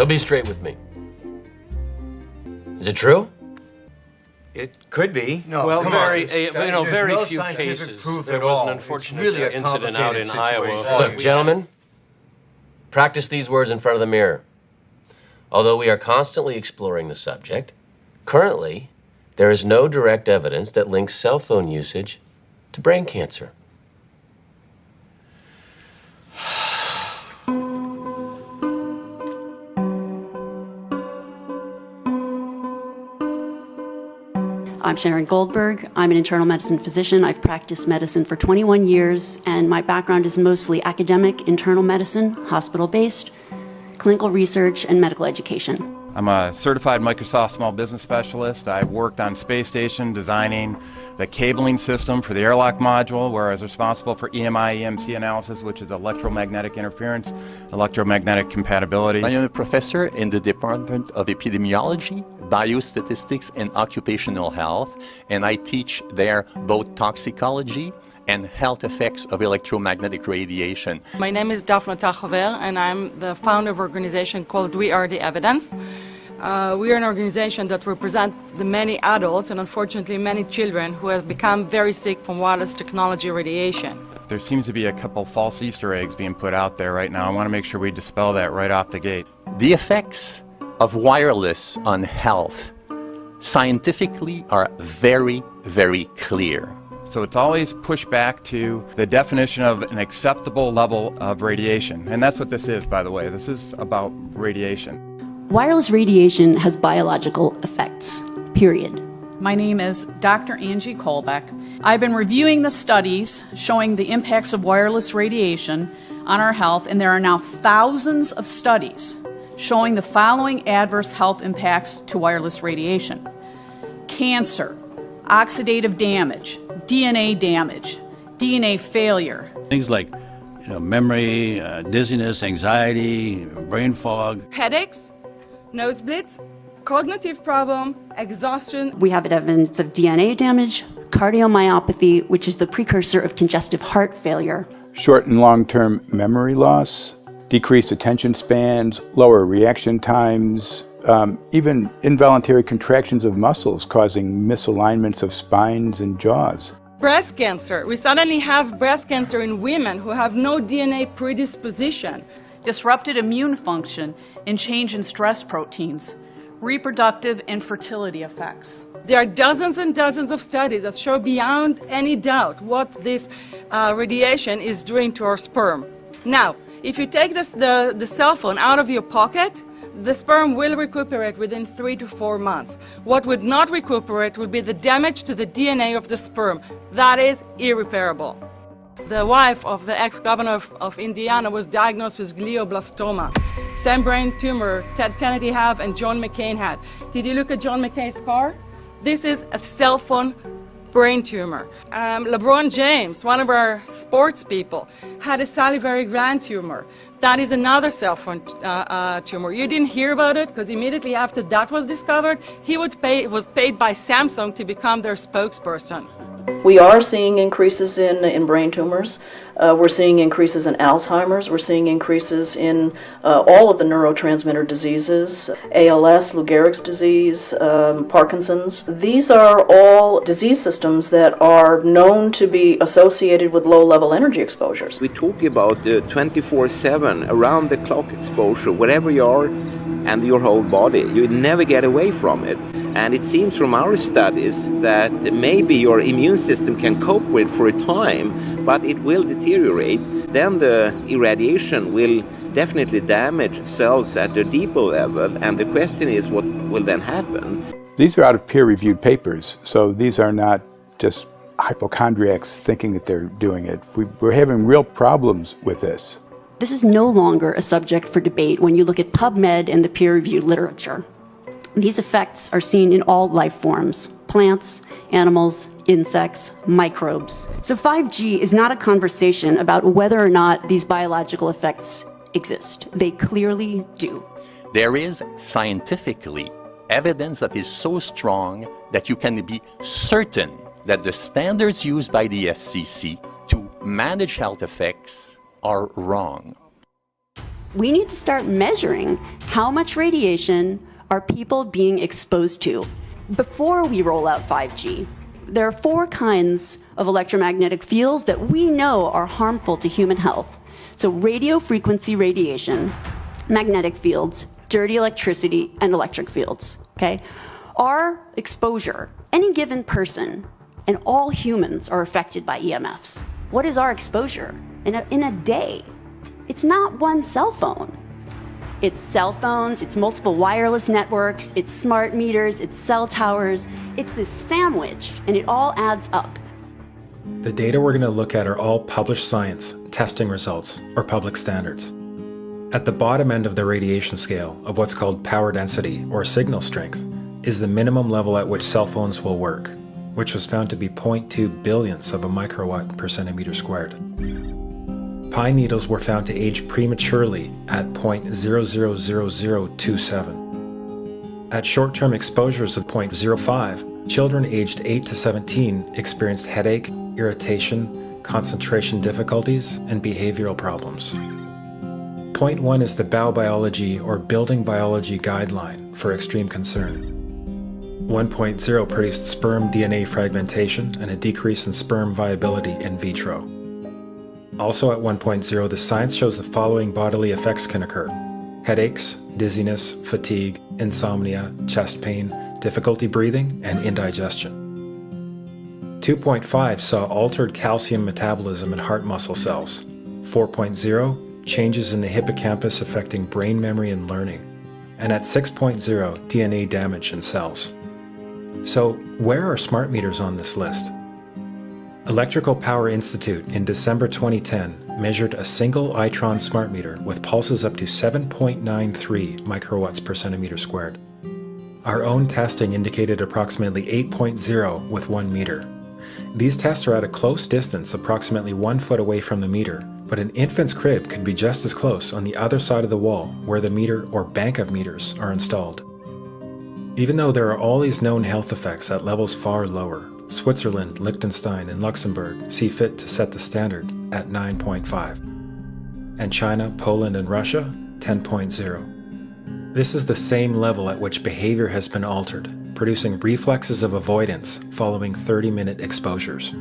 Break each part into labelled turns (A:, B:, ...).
A: So be straight with me. Is it true?
B: It could be.
C: No,
D: Well,
C: come on.
D: very
C: no
D: few
C: scientific
D: cases.
C: proof
D: There
C: at
D: was an
C: all.
D: unfortunate
C: It's really a
D: incident out in
C: complicated
D: Iowa.
C: situation.
A: Look, gentlemen, practice these words in front of the mirror. Although we are constantly exploring the subject, currently, there is no direct evidence that links cell phone usage to brain cancer.
E: I'm Sharon Goldberg. I'm an internal medicine physician. I've practiced medicine for 21 years, and my background is mostly academic, internal medicine, hospital-based, clinical research, and medical education.
F: I'm a certified Microsoft small business specialist. I worked on space station designing the cabling system for the airlock module, where I was responsible for EMI, EMC analysis, which is electromagnetic interference, electromagnetic compatibility.
G: I am a professor in the Department of Epidemiology, Biostatistics, and Occupational Health, and I teach there both toxicology and health effects of electromagnetic radiation.
H: My name is Daphne Tachover, and I'm the founder of an organization called We Are the Evidence. We are an organization that represents the many adults and unfortunately many children who have become very sick from wireless technology radiation.
F: There seems to be a couple false Easter eggs being put out there right now. I want to make sure we dispel that right off the gate.
G: The effects of wireless on health scientifically are very, very clear.
F: So it's always pushed back to the definition of an acceptable level of radiation. And that's what this is, by the way. This is about radiation.
E: Wireless radiation has biological effects, period.
I: My name is Dr. Angie Kolbeck. I've been reviewing the studies showing the impacts of wireless radiation on our health, and there are now thousands of studies showing the following adverse health impacts to wireless radiation: cancer, oxidative damage, DNA damage, DNA failure.
J: Things like memory, dizziness, anxiety, brain fog.
H: Headaches, nosebleeds, cognitive problem, exhaustion.
E: We have evidence of DNA damage, cardiomyopathy, which is the precursor of congestive heart failure.
K: Short and long-term memory loss, decreased attention spans, lower reaction times, even involuntary contractions of muscles causing misalignments of spines and jaws.
H: Breast cancer. We suddenly have breast cancer in women who have no DNA predisposition.
I: Disrupted immune function and change in stress proteins, reproductive and fertility effects.
H: There are dozens and dozens of studies that show beyond any doubt what this radiation is doing to our sperm. Now, if you take the cell phone out of your pocket, the sperm will recuperate within 3 to 4 months. What would not recuperate would be the damage to the DNA of the sperm. That is irreparable. The wife of the ex-governor of Indiana was diagnosed with glioblastoma. Same brain tumor Ted Kennedy had and John McCain had. Did you look at John McCain's scar? This is a cell phone brain tumor. LeBron James, one of our sports people, had a salivary gland tumor. That is another cell phone tumor. You didn't hear about it because immediately after that was discovered, he was paid by Samsung to become their spokesperson.
L: We are seeing increases in brain tumors. We're seeing increases in Alzheimer's. We're seeing increases in all of the neurotransmitter diseases, ALS, Lou Gehrig's disease, Parkinson's. These are all disease systems that are known to be associated with low-level energy exposures.
B: We talk about 24/7, around-the-clock exposure, wherever you are and your whole body. You never get away from it. And it seems from our studies that maybe your immune system can cope with for a time, but it will deteriorate. Then the irradiation will definitely damage cells at a deeper level, and the question is what will then happen?
K: These are out of peer-reviewed papers, so these are not just hypochondriacs thinking that they're doing it. We're having real problems with this.
E: This is no longer a subject for debate when you look at PubMed and the peer-reviewed literature. These effects are seen in all life forms: plants, animals, insects, microbes. So 5G is not a conversation about whether or not these biological effects exist. They clearly do.
G: There is scientifically evidence that is so strong that you can be certain that the standards used by the SCC to manage health effects are wrong.
E: We need to start measuring how much radiation are people being exposed to before we roll out 5G. There are 4 kinds of electromagnetic fields that we know are harmful to human health. So radio frequency radiation, magnetic fields, dirty electricity, and electric fields, okay? Our exposure, any given person, and all humans are affected by EMFs. What is our exposure in a day? It's not one cell phone. It's cell phones, it's multiple wireless networks, it's smart meters, it's cell towers. It's this sandwich, and it all adds up.
C: The data we're going to look at are all published science, testing results, or public standards. At the bottom end of the radiation scale of what's called power density or signal strength is the minimum level at which cell phones will work, which was found to be 0.2 billionths of a microwatt per centimeter squared. Pine needles were found to age prematurely at 0.000027. At short-term exposures of 0.05, children aged 8 to 17 experienced headache, irritation, concentration difficulties, and behavioral problems. 0.1 is the biobiology or building biology guideline for extreme concern. 1.0 produced sperm DNA fragmentation and a decrease in sperm viability in vitro. Also at 1.0, the science shows the following bodily effects can occur: headaches, dizziness, fatigue, insomnia, chest pain, difficulty breathing, and indigestion. 2.5 saw altered calcium metabolism in heart muscle cells. 4.0, changes in the hippocampus affecting brain memory and learning. And at 6.0, DNA damage in cells. So, where are smart meters on this list? Electrical Power Institute in December 2010 measured a single Itron smart meter with pulses up to 7.93 microwatts per centimeter squared. Our own testing indicated approximately 8.0 with 1 meter. These tests are at a close distance, approximately 1 foot away from the meter, but an infant's crib could be just as close on the other side of the wall where the meter or bank of meters are installed. Even though there are all these known health effects at levels far lower, Switzerland, Liechtenstein, and Luxembourg see fit to set the standard at 9.5. And China, Poland, and Russia, 10.0. This is the same level at which behavior has been altered, producing reflexes of avoidance following 30-minute exposures.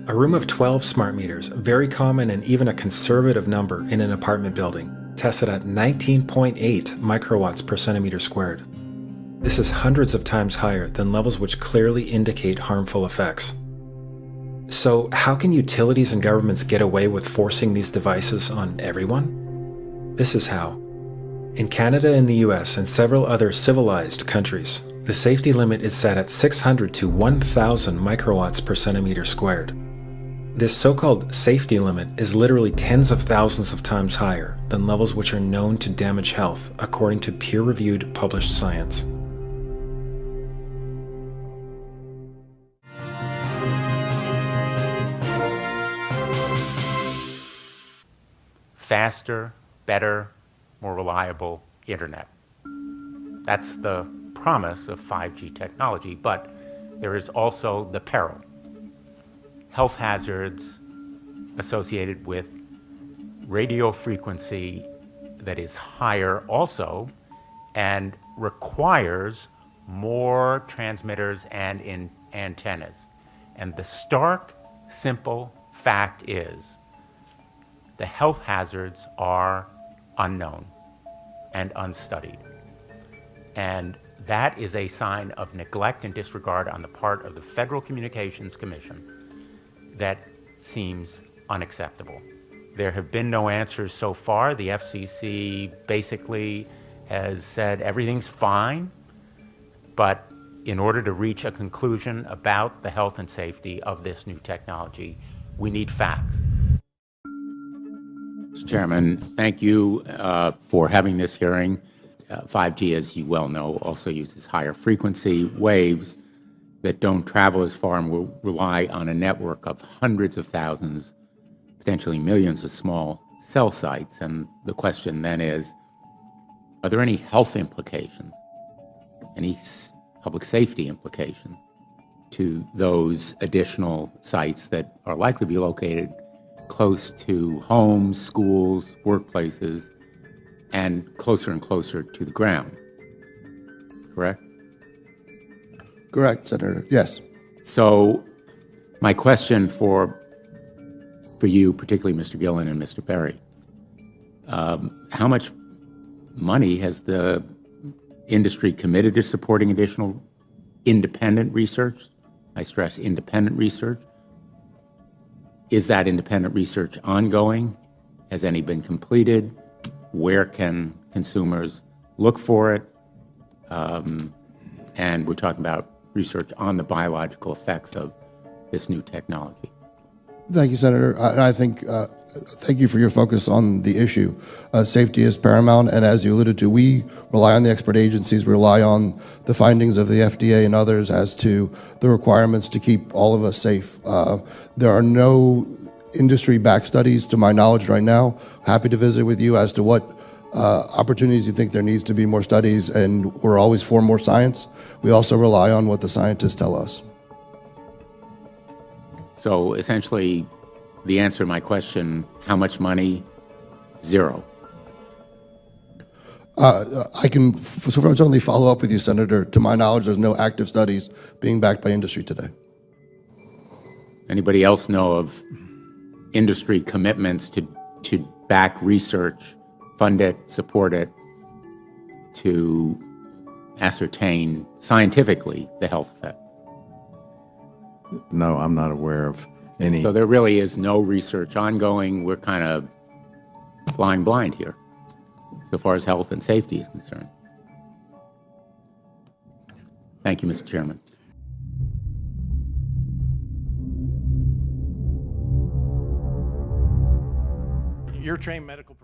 C: A room of 12 smart meters, very common and even a conservative number in an apartment building, tested at 19.8 microwatts per centimeter squared. This is hundreds of times higher than levels which clearly indicate harmful effects. So, how can utilities and governments get away with forcing these devices on everyone? This is how. In Canada and the US and several other civilized countries, the safety limit is set at 600 to 1,000 microwatts per centimeter squared. This so-called safety limit is literally tens of thousands of times higher than levels which are known to damage health according to peer-reviewed published science.
D: Faster, better, more reliable internet. That's the promise of 5G technology, but there is also the peril. Health hazards associated with radio frequency that is higher also and requires more transmitters and antennas. And the stark, simple fact is the health hazards are unknown and unstudied. And that is a sign of neglect and disregard on the part of the Federal Communications Commission that seems unacceptable. There have been no answers so far. The FCC basically has said everything's fine, but in order to reach a conclusion about the health and safety of this new technology, we need facts.
M: Mr. Chairman, thank you for having this hearing. 5G, as you well know, also uses higher frequency waves that don't travel as far and will rely on a network of hundreds of thousands, potentially millions of small cell sites. And the question then is, are there any health implications, any public safety implications to those additional sites that are likely to be located close to homes, schools, workplaces, and closer to the ground. Correct?
N: Correct, Senator. Yes.
M: So my question for you, particularly Mr. Gillen and Mr. Perry, how much money has the industry committed to supporting additional independent research? I stress independent research. Is that independent research ongoing? Has any been completed? Where can consumers look for it? And we're talking about research on the biological effects of this new technology.
N: Thank you, Senator. I think, thank you for your focus on the issue. Safety is paramount, and as you alluded to, we rely on the expert agencies, we rely on the findings of the FDA and others as to the requirements to keep all of us safe. There are no industry-backed studies, to my knowledge right now. Happy to visit with you as to what opportunities you think there needs to be more studies, and we're always for more science. We also rely on what the scientists tell us.
M: So essentially, the answer to my question, how much money? Zero.
N: I can certainly follow up with you, Senator. To my knowledge, there's no active studies being backed by industry today.
M: Anybody else know of industry commitments to back research, fund it, support it, to ascertain scientifically the health effect?
O: No, I'm not aware of any.
M: So there really is no research ongoing. We're kind of flying blind here, so far as health and safety is concerned. Thank you, Mr. Chairman.
P: You're a trained medical